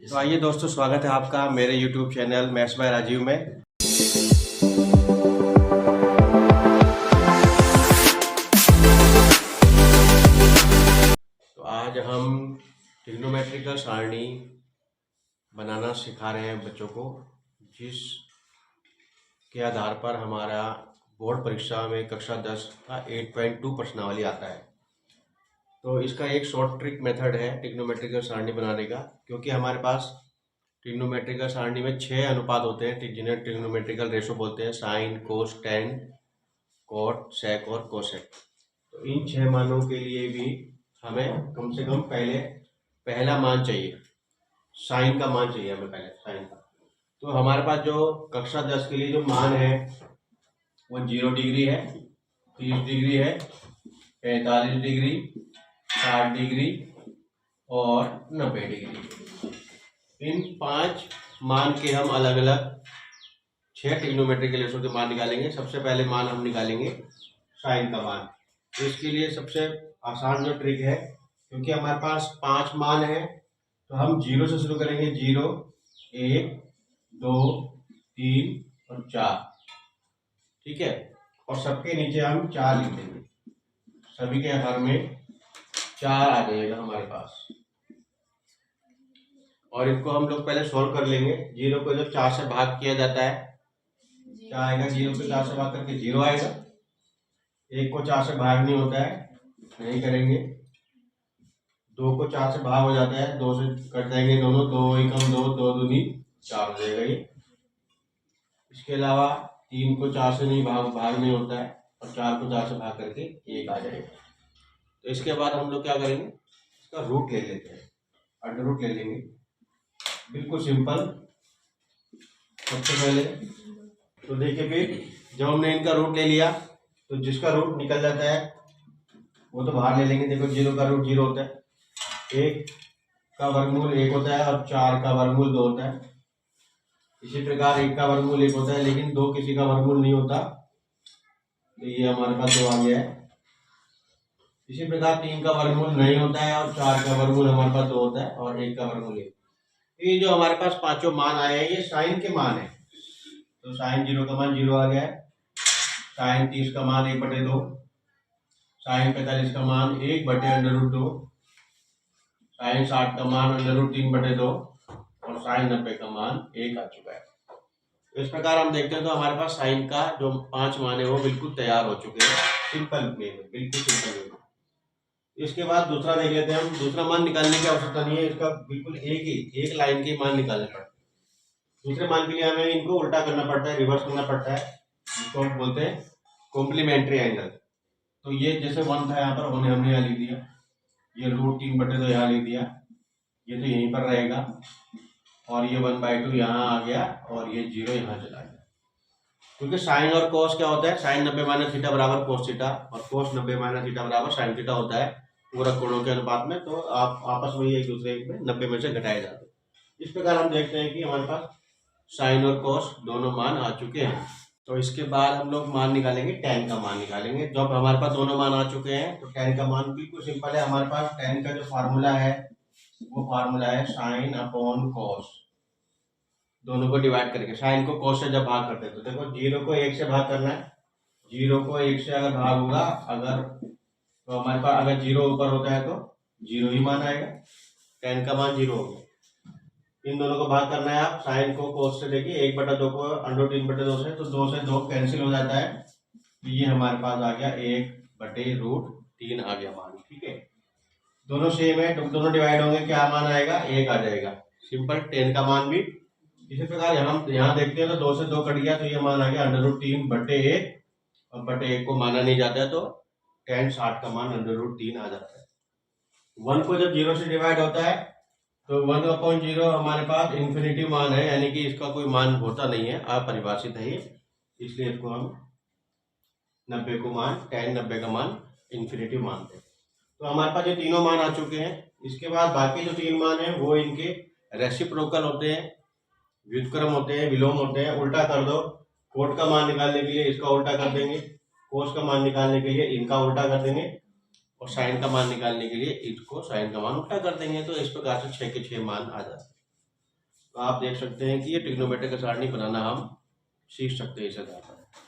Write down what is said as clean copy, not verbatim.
तो आइए दोस्तों, स्वागत है आपका मेरे YouTube channel maths by Rajiv में। तो आज हम ट्रिग्नोमेट्रिकल सारणी बनाना सिखा रहे हैं बच्चों को, जिस के आधार पर हमारा बोर्ड परीक्षा में कक्षा 10 का 8.2 प्रश्नावली आता है। तो इसका एक शॉर्ट ट्रिक मेथड है ट्रिग्नोमेट्रिकल सारणी बनाने का, क्योंकि हमारे पास ट्रिग्नोमेट्रिकल सारणी में 6 अनुपात होते हैं जिन्हें ट्रिग्नोमेट्रिकल रेशो बोलते हैं: साइन, कोस, टेन, कॉट, सेक और कोसेक। तो इन 6 मानों के लिए भी हमें कम से कम पहला मान चाहिए, साइन का मान चाहिए हमें, पहले साइन का। तो हमारे पास जो कक्षा 10 के लिए जो मान है वो 0 डिग्री है, 30 डिग्री है, 45 डिग्री, 60 डिग्री और 90 डिग्री। इन 5 मान के हम अलग अलग 6 ट्रिग्नोमेट्रिकल रेशो के मान निकालेंगे। सबसे पहले मान हम निकालेंगे साइन का मान। तो इसके लिए सबसे आसान जो ट्रिक है, क्योंकि हमारे पास 5 मान है, तो हम 0 से शुरू करेंगे। 0, 1, 2, 3 और 4, ठीक है। और सबके नीचे हम 4 लिख देंगे, सभी के हर में 4 आ जाएगा हमारे पास। और इसको हम लोग पहले सोल्व कर लेंगे। 0 को जब 4 से भाग किया जाता है क्या आएगा? 0 को 4 से भाग करके 0 आएगा। 1 को 4 से भाग नहीं होता है, नहीं करेंगे। 2 को 4 से भाग हो जाता है, 2 से कट जाएंगे दोनों, 2 एकम 2, 2 दूनी 4 हो जाएगा ये। इसके अलावा 3 को 4 से नहीं भाग नहीं होता है, और 4 को 4 से भाग करके 1 आ जाएगा। तो इसके बाद हम लोग क्या करेंगे, इसका रूट ले लेते हैं, अंडर रूट ले लेंगे, बिल्कुल सिंपल। सबसे पहले तो देखिए, फिर जब हमने इनका रूट ले लिया तो जिसका रूट निकल जाता है वो तो बाहर ले लेंगे। देखो, 0 का रूट 0 होता है, 1 का वर्गमूल 1 होता है और 4 का वर्गमूल 2 होता है। इसी प्रकार 1 का वर्गमूल 1 होता है, लेकिन 2 किसी का वर्गमूल नहीं होता, तो ये हमारे पास 2 आ गया है। इसी प्रकार 3 का वर्गमूल नहीं होता है और 4 का वर्गमूल हमारे पास 2 होता है और 1 का वर्गमूल 1। ये जो हमारे पास पांचों मान आए हैं ये साइन के मान है। तो साइन 0 का मान 0 आ गया है, साइन 30 का मान 1/2, साइन 45 का मान 1/√2, साइन 60 का मान √3/2 और साइन 90 का मान 1 आ चुका है। तो इस प्रकार हम देखते हैं तो हमारे पास साइन का जो 5 मान है वो बिल्कुल तैयार हो चुके हैं, सिंपल वे में, बिल्कुल सिंपल वे में। इसके बाद दूसरा देख लेते हैं हम। दूसरा मान निकालने की आवश्यकता नहीं है, इसका बिल्कुल एक लाइन के मान निकालने पड़ते हैं। दूसरे मान के लिए हमें इनको उल्टा करना पड़ता है, रिवर्स करना पड़ता है, जिसको हम बोलते हैं कॉम्प्लीमेंट्री एंगल। तो ये जैसे 1 था यहाँ पर, 1 हमने यहाँ लिख दिया, ये √3/2 यहाँ लिख दिया, ये तो यहीं पर रहेगा, और ये 1/2 यहाँ आ गया, और ये 0 यहाँ चला गया। क्योंकि साइन और कोस क्या होता है, साइन 90 - थीटा बराबर कोस थीटा, और कोस 90 - थीटा बराबर साइन थीटा होता है पूरक कोणों के अनुपात में। तो आप आपस में एक दूसरे में 90 में से घटाए जाते हैं। इस प्रकार हम देखते हैं कि हमारे पास साइन और कोस दोनों मान आ चुके हैं। तो इसके बाद हम लोग मान निकालेंगे, टेन का मान निकालेंगे। जब हमारे पास दोनों मान आ चुके हैं तो टेन का मान बिल्कुल सिंपल है। हमारे पास टेन का जो फार्मूला है वो फार्मूला है साइन अपॉन कोस, दोनों को डिवाइड करके। साइन को कोस से जब भाग करते हैं तो देखो, 0 को 1 से भाग करना है। 0 को 1 से अगर भाग होगा, अगर तो हमारे पास अगर 0 ऊपर होता है तो 0 ही मान आएगा, टेन का मान 0 हो गया। इन दोनों को भाग करना है आप, साइन को कोस से देखिए, 1/2 को √3/2 से, तो 2 से 2 कैंसिल हो जाता है, तो ये हमारे पास आ गया 1/√3 आ गया मान, ठीक है। दोनों सेम है, दोनों डिवाइड होंगे, क्या मान आएगा? 1 आ जाएगा, सिंपल। टेन का मान भी इसी प्रकार हम यहाँ देखते हैं तो 2 से 2 कट गया, तो ये मान आ गया √3/1, और बटे 1 को माना नहीं जाता है, तो tan 60 का मान √3 आ जाता है। 1 को जब 0 से डिवाइड होता है तो 1/0 हमारे पास इन्फिनिटी मान है, यानी कि इसका कोई मान होता नहीं है, अपरिभाषित है ये, इसलिए इसको हम 90 को मान, tan 90 का मान इन्फिनिटी मानते हैं। तो हमारे पास ये तीनों मान आ चुके हैं। इसके बाद बाकी जो 3 मान है वो इनके रेसिप्रोकल होते हैं, व्युत्क्रम होते हैं, विलोम होते हैं। उल्टा कर दो, कोट का मान निकालने के लिए इसका उल्टा कर देंगे, कोस का मान निकालने के लिए इनका उल्टा कर देंगे, और साइन का मान निकालने के लिए इसको साइन का मान उल्टा कर देंगे। तो इस प्रकार से 6 के 6 मान आ जाते हैं। आप देख सकते हैं कि ये ट्रिग्नोमेट्रिक सारणी बनाना हम सीख सकते हैं इस आधार पर।